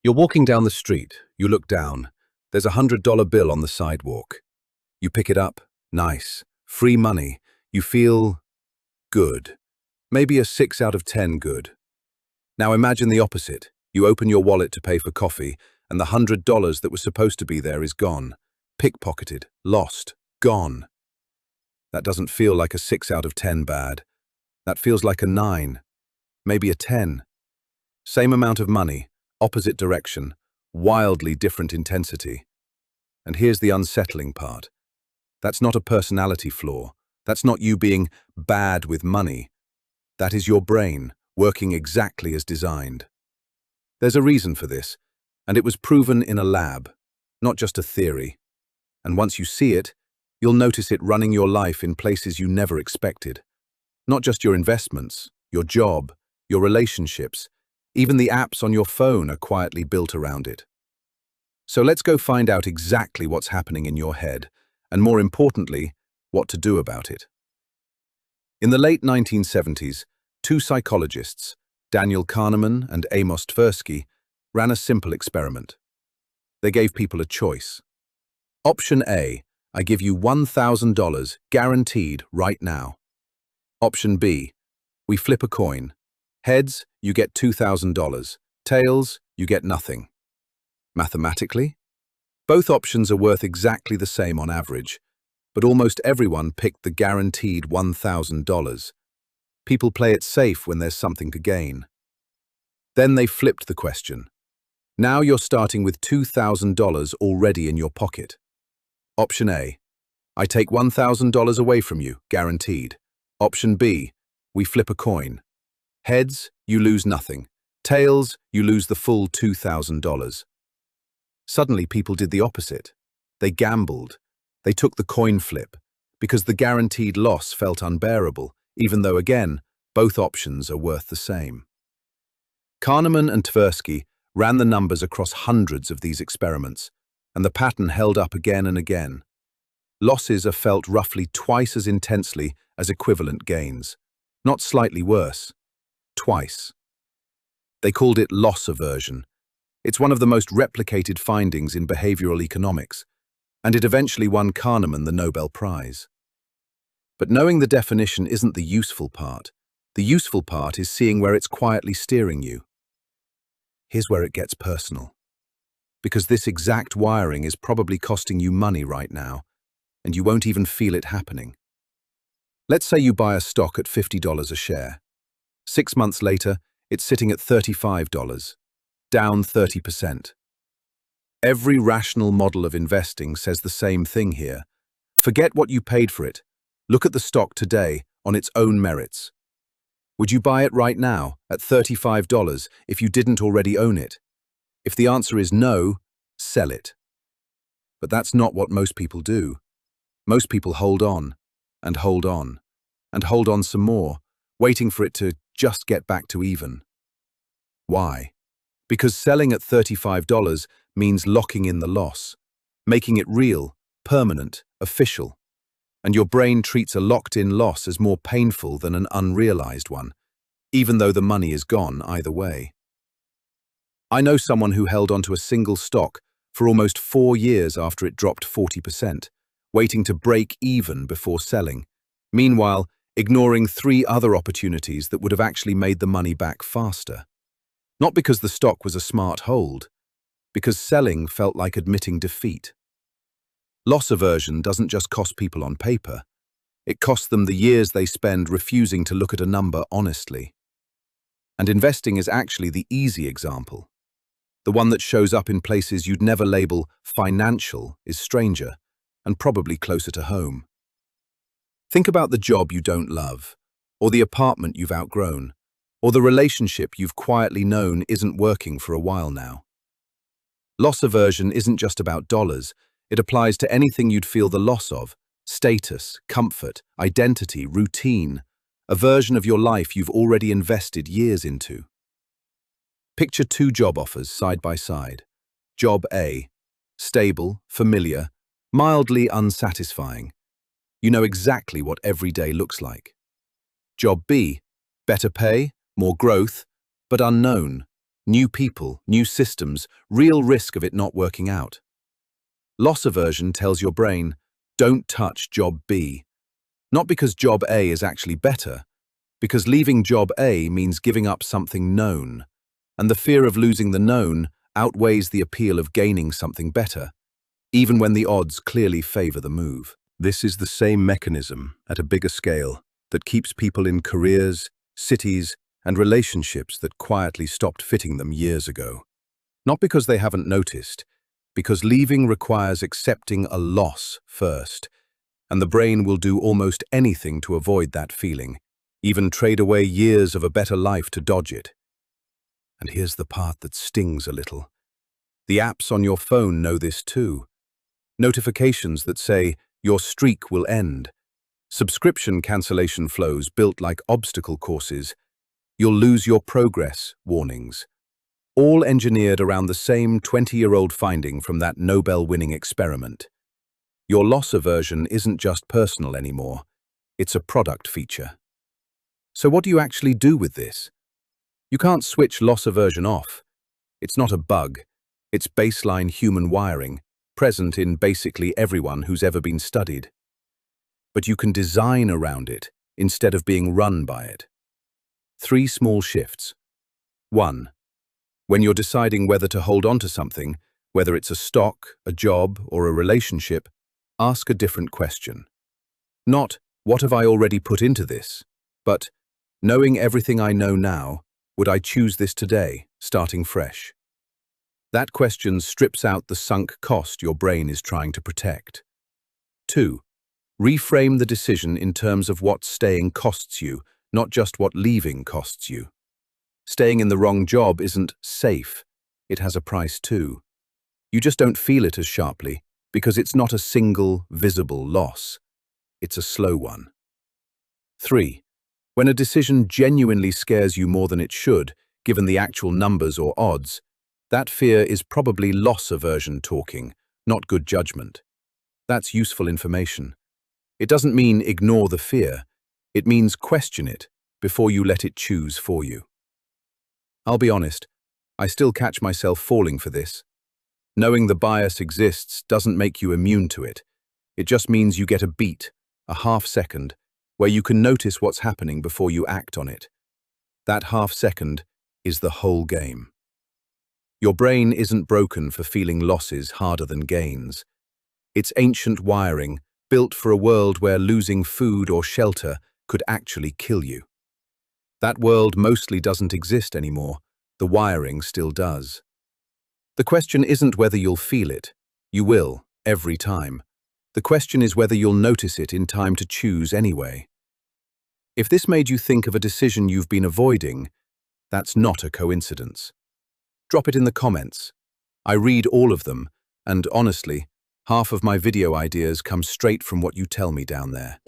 You're walking down the street. You look down. There's $100 bill on the sidewalk. You pick it up. Nice. Free money. You feel good. Maybe a 6 out of 10 good. Now imagine the opposite. You open your wallet to pay for coffee, and the $100 that was supposed to be there is gone. Pickpocketed. Lost. Gone. That doesn't feel like a 6 out of 10 bad. That feels like a 9. Maybe a 10. Same amount of money, opposite direction, wildly different intensity. And here's the unsettling part. That's not a personality flaw. That's not you being bad with money. That is your brain working exactly as designed. There's a reason for this, and it was proven in a lab, not just a theory. And once you see it, you'll notice it running your life in places you never expected. Not just your investments, your job, your relationships, even the apps on your phone are quietly built around it. So let's go find out exactly what's happening in your head, and more importantly, what to do about it. In the late 1970s, two psychologists, Daniel Kahneman and Amos Tversky, ran a simple experiment. They gave people a choice. Option A, I give you $1,000 guaranteed right now. Option B, we flip a coin. Heads, you get $2,000. Tails, you get nothing. Mathematically, both options are worth exactly the same on average, but almost everyone picked the guaranteed $1,000. People play it safe when there's something to gain. Then they flipped the question. Now you're starting with $2,000 already in your pocket. Option A, I take $1,000 away from you, guaranteed. Option B, we flip a coin. Heads, you lose nothing. Tails, you lose the full $2,000. Suddenly, people did the opposite. They gambled. They took the coin flip, because the guaranteed loss felt unbearable, even though, again, both options are worth the same. Kahneman and Tversky ran the numbers across hundreds of these experiments, and the pattern held up again and again. Losses are felt roughly twice as intensely as equivalent gains, not slightly worse. Twice. They called it loss aversion. It's one of the most replicated findings in behavioral economics, and it eventually won Kahneman the Nobel Prize. But knowing the definition isn't the useful part. The useful part is seeing where it's quietly steering you. Here's where it gets personal. Because this exact wiring is probably costing you money right now, and you won't even feel it happening. Let's say you buy a stock at $50 a share. 6 months later, it's sitting at $35, down 30%. Every rational model of investing says the same thing here. Forget what you paid for it. Look at the stock today on its own merits. Would you buy it right now at $35 if you didn't already own it? If the answer is no, sell it. But that's not what most people do. Most people hold on, and hold on, and hold on some more, waiting for it to just get back to even. Why? Because selling at $35 means locking in the loss, making it real, permanent, official. And your brain treats a locked-in loss as more painful than an unrealized one, even though the money is gone either way. I know someone who held onto a single stock for almost 4 years after it dropped 40%, waiting to break even before selling. Meanwhile, ignoring 3 other opportunities that would have actually made the money back faster. Not because the stock was a smart hold, because selling felt like admitting defeat. Loss aversion doesn't just cost people on paper. It costs them the years they spend refusing to look at a number honestly. And investing is actually the easy example. The one that shows up in places you'd never label financial is stranger, and probably closer to home. Think about the job you don't love, or the apartment you've outgrown, or the relationship you've quietly known isn't working for a while now. Loss aversion isn't just about dollars, it applies to anything you'd feel the loss of: status, comfort, identity, routine, a version of your life you've already invested years into. Picture 2 job offers side by side. Job A, stable, familiar, mildly unsatisfying. You know exactly what every day looks like. Job B, better pay, more growth, but unknown, New people, new systems, real risk of it not working out. Loss aversion tells your brain, don't touch job B. Not because job A is actually better, because leaving job A means giving up something known, and the fear of losing the known outweighs the appeal of gaining something better, even when the odds clearly favor the move. This is the same mechanism, at a bigger scale, that keeps people in careers, cities, and relationships that quietly stopped fitting them years ago. Not because they haven't noticed, because leaving requires accepting a loss first, and the brain will do almost anything to avoid that feeling, even trade away years of a better life to dodge it. And here's the part that stings a little. The apps on your phone know this too. Notifications that say, your streak will end. Subscription cancellation flows built like obstacle courses. You'll lose your progress warnings. All engineered around the same 20-year-old finding from that Nobel-winning experiment. Your loss aversion isn't just personal anymore. It's a product feature. So what do you actually do with this? You can't switch loss aversion off. It's not a bug. It's baseline human wiring, present in basically everyone who's ever been studied. But you can design around it instead of being run by it. 3 small shifts. 1. When you're deciding whether to hold on to something, whether it's a stock, a job, or a relationship, ask a different question. Not, what have I already put into this? But, knowing everything I know now, would I choose this today, starting fresh? That question strips out the sunk cost your brain is trying to protect. 2. Reframe the decision in terms of what staying costs you, not just what leaving costs you. Staying in the wrong job isn't safe. It has a price too. You just don't feel it as sharply because it's not a single, visible loss. It's a slow one. 3. When a decision genuinely scares you more than it should, given the actual numbers or odds, that fear is probably loss aversion talking, not good judgment. That's useful information. It doesn't mean ignore the fear. It means question it before you let it choose for you. I'll be honest, I still catch myself falling for this. Knowing the bias exists doesn't make you immune to it. It just means you get a beat, a half second, where you can notice what's happening before you act on it. That half second is the whole game. Your brain isn't broken for feeling losses harder than gains. It's ancient wiring, built for a world where losing food or shelter could actually kill you. That world mostly doesn't exist anymore. The wiring still does. The question isn't whether you'll feel it. You will, every time. The question is whether you'll notice it in time to choose anyway. If this made you think of a decision you've been avoiding, that's not a coincidence. Drop it in the comments. I read all of them, and honestly, half of my video ideas come straight from what you tell me down there.